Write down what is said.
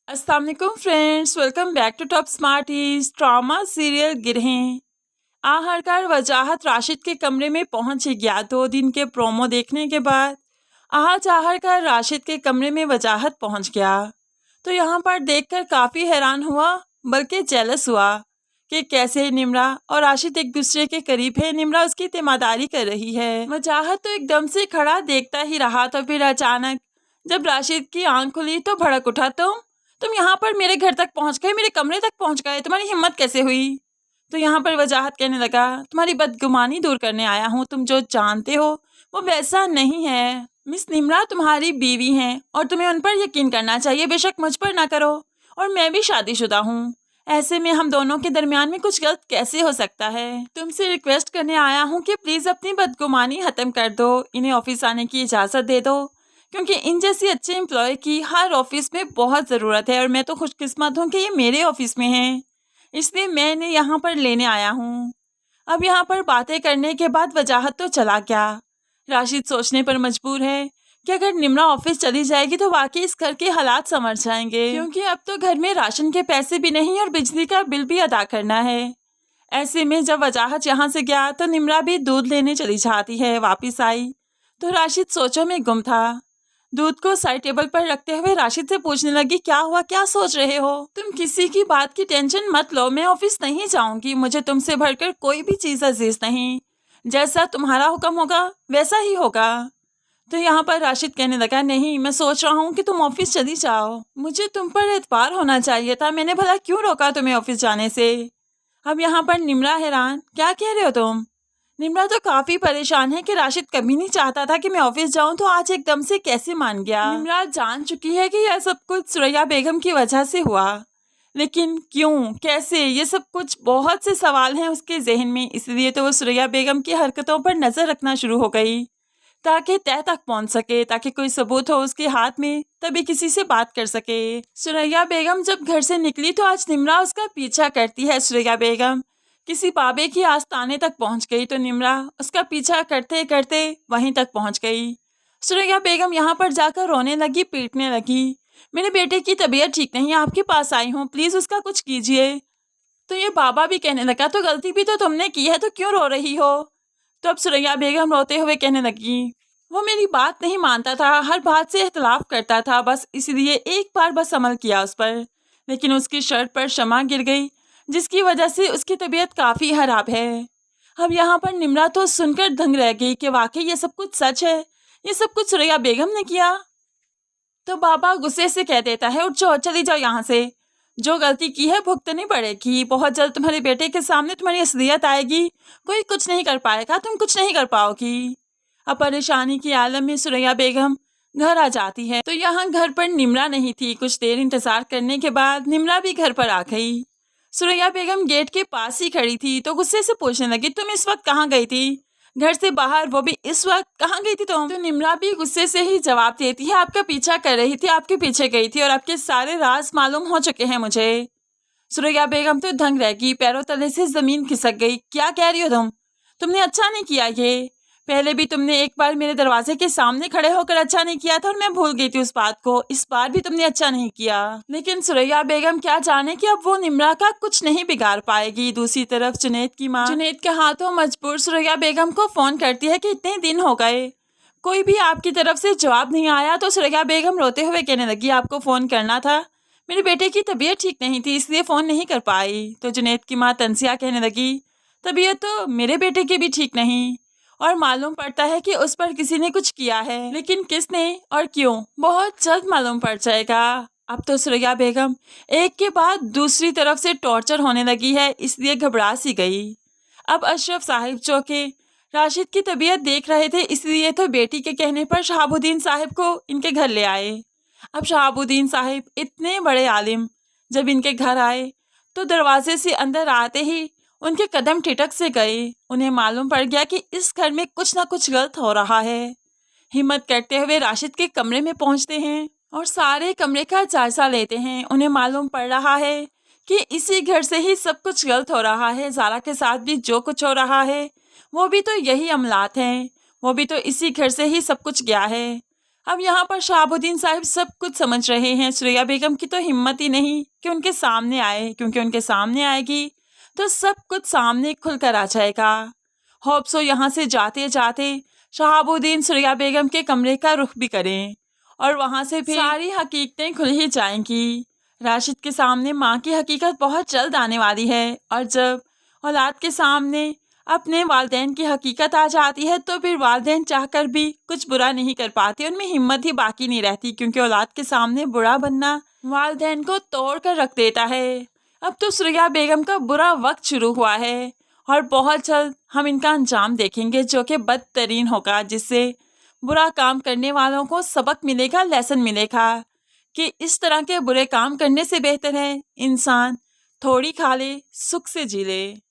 अस्सलाम वालेकुम friends, welcome back to Top Smarties. Drama serial Girhein आखिरकार वजाहत राशिद के कमरे में पहुंच गया। 2 दिन के प्रोमो देखने के बाद आज आखिरकार राशिद के कमरे में वजाहत पहुंच गया। तो यहाँ पर देखकर काफ़ी हैरान हुआ, बल्कि जेलस हुआ कि कैसे निम्रा और राशिद एक दूसरे के करीब है। निम्रा उसकी तीमारदारी कर रही है। वजाहत तो एकदम से खड़ा देखता ही रहा। तो फिर अचानक जब राशिद की आंख खुली तो भड़क उठा। तुम यहाँ पर मेरे घर तक पहुँच गए, मेरे कमरे तक पहुँच गए, तुम्हारी हिम्मत कैसे हुई? तो यहाँ पर वजाहत कहने लगा, तुम्हारी बदगुमानी दूर करने आया हूँ। तुम जो जानते हो वो वैसा नहीं है। मिस निम्रा तुम्हारी बीवी हैं और तुम्हें उन पर यकीन करना चाहिए, बेशक मुझ पर ना करो। और मैं भी शादीशुदा हूँ, ऐसे में हम दोनों के दरमियान में कुछ गलत कैसे हो सकता है? तुमसे रिक्वेस्ट करने आया हूँ कि प्लीज़ अपनी बदगुमानी ख़त्म कर दो, इन्हें ऑफिस आने की इजाज़त दे दो, क्योंकि इन जैसी अच्छे एम्प्लॉय की हर ऑफिस में बहुत ज़रूरत है। और मैं तो खुशकिस्मत हूँ कि ये मेरे ऑफिस में है, इसलिए मैं इन्हें यहाँ पर लेने आया हूँ। अब यहाँ पर बातें करने के बाद वजाहत तो चला गया। राशिद सोचने पर मजबूर है कि अगर निम्रा ऑफिस चली जाएगी तो वाकई इस घर के हालात संभल जाएंगे, क्योंकि अब तो घर में राशन के पैसे भी नहीं और बिजली का बिल भी अदा करना है। ऐसे में जब वजाहत यहाँ से गया तो निम्रा भी दूध लेने चली जाती है। वापिस आई तो राशिद सोचों में गुम था। दूध को साइड टेबल पर रखते हुए राशिद से पूछने लगी, क्या हुआ, क्या सोच रहे हो? तुम किसी की बात की टेंशन मत लो, मैं ऑफिस नहीं जाऊंगी। मुझे तुमसे बढ़कर कोई भी चीज़ अजीज नहीं। जैसा तुम्हारा हुक्म होगा वैसा ही होगा। तो यहाँ पर राशिद कहने लगा, नहीं, मैं सोच रहा हूँ कि तुम ऑफिस चली जाओ। मुझे तुम पर एतबार होना चाहिए था, मैंने भला क्यों रोका तुम्हें ऑफिस जाने से? अब यहाँ पर निम्रा हैरान, क्या कह रहे हो तुम? निम्रा तो काफी परेशान है कि राशिद कभी नहीं चाहता था कि मैं ऑफिस जाऊं, तो आज एकदम से कैसे मान गया? निम्रा जान चुकी है कि यह सब कुछ सुरैया बेगम की वजह से हुआ, लेकिन क्यों, कैसे, ये सब कुछ बहुत से सवाल हैं उसके जहन में। इसलिए तो वो सुरैया बेगम की हरकतों पर नजर रखना शुरू हो गई ताकि तह तक पहुंच सके, ताकि कोई सबूत हो उसके हाथ में, तभी किसी से बात कर सके। सुरैया बेगम जब घर से निकली तो आज निम्रा उसका पीछा करती है। सुरैया बेगम किसी बाबे की आस्ताने तक पहुंच गई तो निम्रा उसका पीछा करते करते वहीं तक पहुंच गई। सुरैया बेगम यहाँ पर जाकर रोने लगी, पीटने लगी, मेरे बेटे की तबीयत ठीक नहीं, आपके पास आई हूँ, प्लीज़ उसका कुछ कीजिए। तो ये बाबा भी कहने लगा, तो गलती भी तो तुमने की है, तो क्यों रो रही हो? तो अब सुरैया बेगम रोते हुए कहने लगी, वो मेरी बात नहीं मानता था, हर बात से इख्तलाफ करता था, बस इसलिए एक बार बस अमल किया उस पर, लेकिन उसकी शर्ट पर शमा गिर गई, जिसकी वजह से उसकी तबीयत काफ़ी खराब है। अब यहाँ पर निम्रा तो सुनकर दंग रह गई कि वाकई ये सब कुछ सच है, ये सब कुछ सुरैया बेगम ने किया। तो बाबा गुस्से से कह देता है, उठ जाओ, चली जाओ यहाँ से, जो गलती की है भुगतनी पड़ेगी, बहुत जल्द तुम्हारे बेटे के सामने तुम्हारी असलियत आएगी, कोई कुछ नहीं कर पाएगा, तुम कुछ नहीं कर पाओगी। अब परेशानी की आलम में सुरैया बेगम घर आ जाती है। तो यहाँ घर पर निम्रा नहीं थी। कुछ देर इंतजार करने के बाद निम्रा भी घर पर आ गई। सुरैया बेगम गेट के पास ही खड़ी थी तो गुस्से से पूछने लगी, तुम इस वक्त कहाँ गई थी? घर से बाहर, वो भी इस वक्त, कहाँ गई थी तुम? तो निम्रा भी गुस्से से ही जवाब देती है, आपका पीछा कर रही थी, आपके पीछे गई थी और आपके सारे राज मालूम हो चुके हैं मुझे। सुरैया बेगम तो दंग रह गई, पैरों तले से जमीन खिसक गई। क्या कह रही हो तुम? तुमने अच्छा नहीं किया, ये पहले भी तुमने एक बार मेरे दरवाजे के सामने खड़े होकर अच्छा नहीं किया था और मैं भूल गई थी उस बात को, इस बार भी तुमने अच्छा नहीं किया। लेकिन सुरैया बेगम क्या जाने कि अब वो निम्रा का कुछ नहीं बिगाड़ पाएगी। दूसरी तरफ जुनैद की माँ जुनैद के हाथों मजबूर सुरैया बेगम को फोन करती है कि इतने दिन हो गए, कोई भी आपकी तरफ से जवाब नहीं आया। तो सुरैया बेगम रोते हुए कहने लगी, आपको फ़ोन करना था, मेरे बेटे की तबीयत ठीक नहीं थी, इसलिए फ़ोन नहीं कर पाई। तो जुनैद की माँ तंसिया कहने लगी, तबीयत तो मेरे बेटे की भी ठीक नहीं और मालूम पड़ता है कि उस पर किसी ने कुछ किया है, लेकिन किसने और क्यों बहुत जल्द मालूम पड़ जाएगा। अब तो सुरैया बेगम एक के बाद दूसरी तरफ से टॉर्चर होने लगी है, इसलिए घबरा सी गई। अब अशरफ साहिब जो के राशिद की तबीयत देख रहे थे, इसलिए तो बेटी के कहने पर शहाबुद्दीन साहिब को इनके घर ले आए। अब शहाबुद्दीन साहिब इतने बड़े आलिम जब इनके घर आए तो दरवाजे से अंदर आते ही उनके कदम ठिठक से गए। उन्हें मालूम पड़ गया कि इस घर में कुछ ना कुछ गलत हो रहा है। हिम्मत करते हुए राशिद के कमरे में पहुंचते हैं और सारे कमरे का जायजा लेते हैं। उन्हें मालूम पड़ रहा है कि इसी घर से ही सब कुछ गलत हो रहा है। ज़ारा के साथ भी जो कुछ हो रहा है वो भी तो यही अमलात हैं, वो भी तो इसी घर से ही सब कुछ गया है। अब यहाँ पर शहाबुद्दीन साहब सब कुछ समझ रहे हैं। सुरैया बेगम की तो हिम्मत ही नहीं कि उनके सामने आए, क्योंकि उनके सामने आएगी तो सब कुछ सामने खुलकर आ जाएगा। होप्सो यहाँ से जाते जाते शहाबुद्दीन सुरैया बेगम के कमरे का रुख भी करें और वहाँ से फिर सारी हकीकतें खुल ही जाएंगी। राशिद के सामने माँ की हकीकत बहुत जल्द आने वाली है, और जब औलाद के सामने अपने वालिदैन की हकीकत आ जाती है तो फिर वालिदैन चाहकर भी कुछ बुरा नहीं कर पाते, उनमें हिम्मत ही बाकी नहीं रहती, क्योंकि औलाद के सामने बुरा बनना वालिदैन को तोड़ कर रख देता है। अब तो सुरैया बेगम का बुरा वक्त शुरू हुआ है और बहुत जल्द हम इनका अंजाम देखेंगे, जो कि बदतरीन होगा, जिससे बुरा काम करने वालों को सबक मिलेगा, लेसन मिलेगा कि इस तरह के बुरे काम करने से बेहतर है इंसान थोड़ी खा ले, सुख से जी ले।